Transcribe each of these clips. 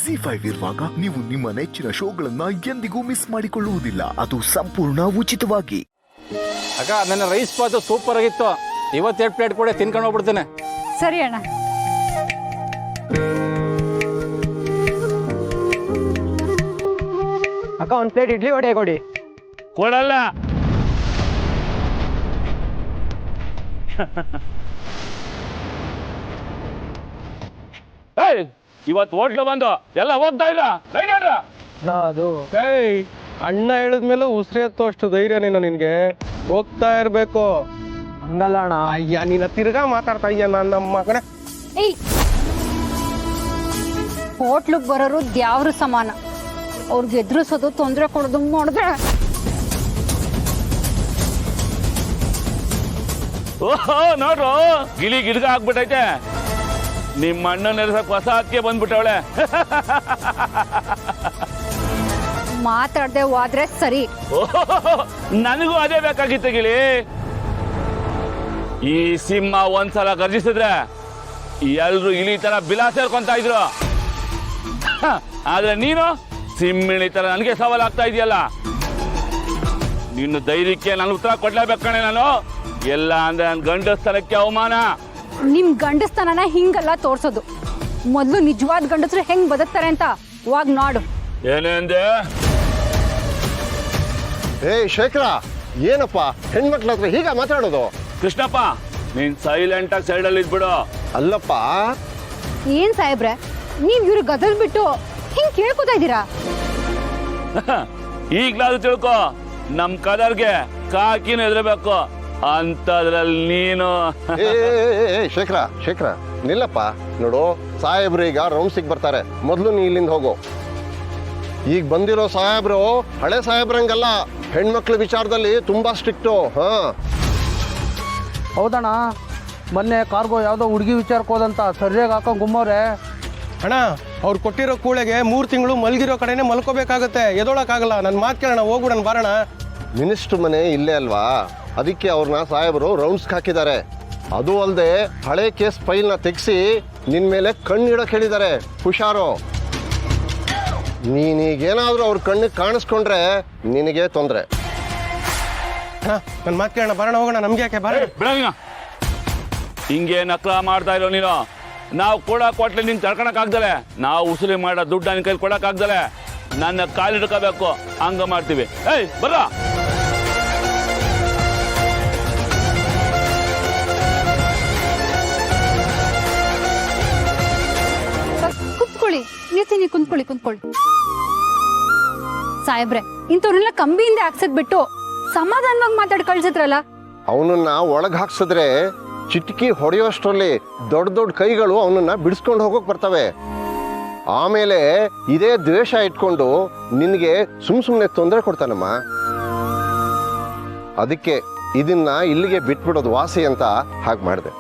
ZEE5 ಇರುವಾಗ ನೀವು ನಿಮ್ಮ ನೆಚ್ಚಿನ ಶೋಗಳನ್ನ ಎಂದಿಗೂ ಮಿಸ್ ಮಾಡಿಕೊಳ್ಳುವುದಿಲ್ಲ. ಅದು ಸಂಪೂರ್ಣ ಉಚಿತವಾಗಿ. ಅಕ್ಕ ನನ್ನ ರೈಸ್ ಬಾತು ಸೂಪರ್ ಆಗಿತ್ತು. 22 ಪ್ಲೇಟ್ ಕೂಡ ತಿನ್ಕೊಂಡು ಹೋಗ್ಬಿಡ್ತೇನೆ. ಸರಿ ಅಣ್ಣ. ಅಕ್ಕ ಒಂದು ಪ್ಲೇಟ್ ಇಡ್ಲಿ ವಡೆ ಕೊಡಿ. ಕೊಡಲ್ಲ. ಇವತ್ತು ಹೋಟ್ಲು ಬಂದು ಎಲ್ಲ ಹೋಗ್ತಾ ಇಲ್ಲ. ಅದು ಅಣ್ಣ ಹೇಳಿದ್ಮೇಲೆ ಉಸಿರು ಎತ್ತೋ ಅಷ್ಟು ಧೈರ್ಯ ನಿನಗೆ ಹೋಗ್ತಾ ಇರ್ಬೇಕು. ಹಂಗಲ್ಲ ಅಣ್ಣ. ಅಯ್ಯ ನೀನ ತಿರ್ಗಾ ಮಾತಾಡ್ತಾ ಇದ್ಯಾ ನಮ್ಮ ಮಗನೇ. ಏಯ್, ಹೋಟ್ಲಿಗೆ ಬರೋರು ದ್ಯಾವ್ರು ಸಮಾನ. ಅವ್ರಿಗೆ ಎದುರಿಸೋದು, ತೊಂದರೆ ಕೊಡೋದು ಮಾಡಿದ್ರೆ ಓಹೋ ನೋಡ್ರು ಗಿಳಿ ಗಿಡ್ಗ ಆಗ್ಬಿಟ್ಟೈತೆ. ನಿಮ್ಮ ಅಣ್ಣ ನೆರೆಸಕ್ ಹೊಸ ಹತ್ತಿಗೆ ಬಂದ್ಬಿಟ್ಟವಳೆ. ಮಾತಾಡದೆ ಹೋದ್ರೆ ಸರಿ. ನನಗೂ ಅದೇ ಬೇಕಾಗಿತ್ತು ಗಿಳಿ. ಈ ಸಿಂಹ ಒಂದ್ಸಲ ಗರ್ಜಿಸಿದ್ರೆ ಎಲ್ರು ಇಲಿ ತರ ಬಿಲಾ ಸೇರ್ಕೊಂತ ಇದ್ರು. ಆದ್ರೆ ನೀನು ಸಿಂಹಿಣಿ ತರ ನನಗೆ ಸವಾಲಾಗ್ತಾ ಇದೆಯಲ್ಲ. ನಿನ್ನ ಧೈರ್ಯಕ್ಕೆ ನಾನು ಉತ್ತರ ಕೊಡ್ಲೇಬೇಕು ಕಣೆ. ನಾನು ಎಲ್ಲ ಅಂದ್ರೆ ನನ್ನ ಗಂಡಸ್ತನಕ್ಕೆ ಅವಮಾನ. ನಿಮ್ ಗಂಡಸ್ತನನ ಹಿಂಗಲ್ಲ ತೋರ್ಸೋದು. ಮೊದ್ಲು ನಿಜವಾದ ಗಂಡಸರು ಹೆಂಗ್ ಬದುಕ್ತಾರೆ ಅಂತ ಇವಾಗ ನೋಡು. ಏನೇಂದೆ? ಶೇಖರ, ಏನಪ್ಪ ಹೆಣ್ಮಕ್ಳ ಹತ್ರ ಹೀಗ ಮಾತಾಡೋದು? ಕೃಷ್ಣಪ್ಪ, ನೀನ್ ಸೈಲೆಂಟ್ ಆಗಿ ಸೈಡ್ ಅಲ್ಲಿ ಇದ್ಬಿಡು. ಅಲ್ಲಪ್ಪ, ಏನ್ ಸಾಹೇಬ್ರೆ, ನೀವ್ ಇವ್ರು ಗದಲ್ ಬಿಟ್ಟು ಹಿಂಗ್ ಕೇಳ್ಕೊತಾ ಇದ್ದೀರಾ? ಈಗ್ಲಾದ್ರು ತಿಳ್ಕೊ, ನಮ್ ಕದರ್ಗೆ ಕಾಕಿನ ಎದುರಬೇಕು ಅಂತದ್ರಲ್ಲಿ ನೀನು. ಶೇಖರ ನಿಲ್ಲಪ್ಪ. ನೋಡು, ಸಾಹೇಬ್ರು ಈಗ ರೌಂಡ್ಸಿಗೆ ಬರ್ತಾರೆ. ಮೊದಲು ನೀ ಇಲ್ಲಿಂದ ಹೋಗು. ಈಗ ಬಂದಿರೋ ಸಾಹೇಬ್ರು ಹಳೆ ಸಾಹೇಬ್ರಂಗಲ್ಲ, ಹೆಣ್ಮಕ್ಳ ವಿಚಾರದಲ್ಲಿ ತುಂಬಾ ಸ್ಟ್ರಿಕ್ಟು. ಹೌದಣ್ಣ, ಮೊನ್ನೆ ಕಾರ್ಗೋ ಯಾವುದೋ ಹುಡುಗಿ ವಿಚಾರಕ್ಕೆ ಹೋದಂತ ಸರ್ಜೆಗೆ ಹಾಕೊಂಡು ಗುಮ್ಮವ್ರೆ. ಅಣ್ಣ, ಅವ್ರು ಕೊಟ್ಟಿರೋ ಕೂಳೆಗೆ 3 ತಿಂಗಳು ಮಲ್ಗಿರೋ ಕಡೆನೆ ಮಲ್ಕೋಬೇಕಾಗತ್ತೆ. ಎದೊಳಕ್ಕಾಗಲ್ಲ. ನನ್ನ ಮಾತು ಕೇಳೋಣ, ಹೋಗ್ಬಿಡೋಣ ಬಾರೋಣ. ಮಿನಿಸ್ಟ್ರ್ ಮನೆ ಇಲ್ಲೇ ಅಲ್ವಾ, ಅದಕ್ಕೆ ಅವ್ರನ್ನ ಸಾಹೇಬರು ರೌಂಡ್ಸ್ಗೆ ಹಾಕಿದ್ದಾರೆ. ಅದು ಅಲ್ಲದೆ ಹಳೆ ಕೇಸ್ ಫೈಲ್ನ ತೆಗೆಸಿ ನಿನ್ ಮೇಲೆ ಕಣ್ಣಿಡಕ್ಕೆ ಹೇಳಿದ್ದಾರೆ. ಹುಷಾರು. ನೀನೀಗೇನಾದ್ರೂ ಅವ್ರ ಕಣ್ಣಿಗೆ ಕಾಣಿಸ್ಕೊಂಡ್ರೆ ನಿನಗೆ ತೊಂದರೆ. ನನ್ನ ಮಾತು ಕೇಳೋಣ, ಬಾರೋಣ, ಹೋಗೋಣ. ನಮ್ಗೆ ಯಾಕೆ ಬಿಡ. ಹಿಂಗೆ ನಕಲ ಮಾಡ್ತಾ ಇರೋ ನೀನು. ನಾವು ಕೊಡಕ್ ಕೊಟ್ಲೆ ನಿನ್ ತಡ್ಕೊಳಕ್ ಆಗ್ದಲೆ. ನಾವು ಉಸುಲಿ ಮಾಡೋ ದುಡ್ಡು ನಿನ್ ಕೈಲಿ ಕೊಡಕ್ ಆಗ್ದಲೆ. ನನ್ನ ಕಾಲಿಡ್ಕೋಬೇಕು, ಹಂಗ ಮಾಡ್ತೀವಿ. ಏಯ್ ಬರ. ಕುತ್ಕೊಳ್ಳಿ, ನಿಲ್ತೀನಿ. ಕುಂತ್ಕೊಳ್ಳಿ. ಸಾಹೇಬ್ರೆ, ಇಂಥವ್ರನ್ನೆಲ್ಲ ಕಂಬಿಯಿಂದ ಹಾಕ್ಸದ್ ಬಿಟ್ಟು ಸಮಾಧಾನವಾಗಿ ಮಾತಾಡಿ ಕಳ್ಸಿದ್ರಲ್ಲ. ಅವನನ್ನ ಒಳಗೆ ಹಾಕ್ಸಿದ್ರೆ ಚಿಟಕಿ ಹೊಡೆಯೋಷ್ಟರಲ್ಲಿ ದೊಡ್ಡ ದೊಡ್ಡ ಕೈಗಳು ಅವನನ್ನ ಬಿಡಿಸ್ಕೊಂಡು ಹೋಗೋಕೆ ಬರ್ತವೆ. ಆಮೇಲೆ ಇದೇ ದ್ವೇಷ ಇಟ್ಕೊಂಡು ನಿನಗೆ ಸುಮ್ಮನೆ ತೊಂದರೆ ಕೊಡ್ತಾನಮ್ಮ. ಅದಕ್ಕೆ ಇದನ್ನ ಇಲ್ಲಿಗೆ ಬಿಟ್ಬಿಡೋದು ವಾಸಿ ಅಂತ ಹಾಗೆ ಮಾಡಿದೆ.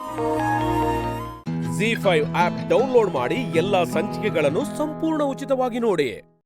ZEE5 ಆಪ್ ಡೌನ್ಲೋಡ್ ಮಾಡಿ ಎಲ್ಲಾ ಸಂಚಿಕೆಗಳನ್ನು ಸಂಪೂರ್ಣ ಉಚಿತವಾಗಿ ನೋಡಿ.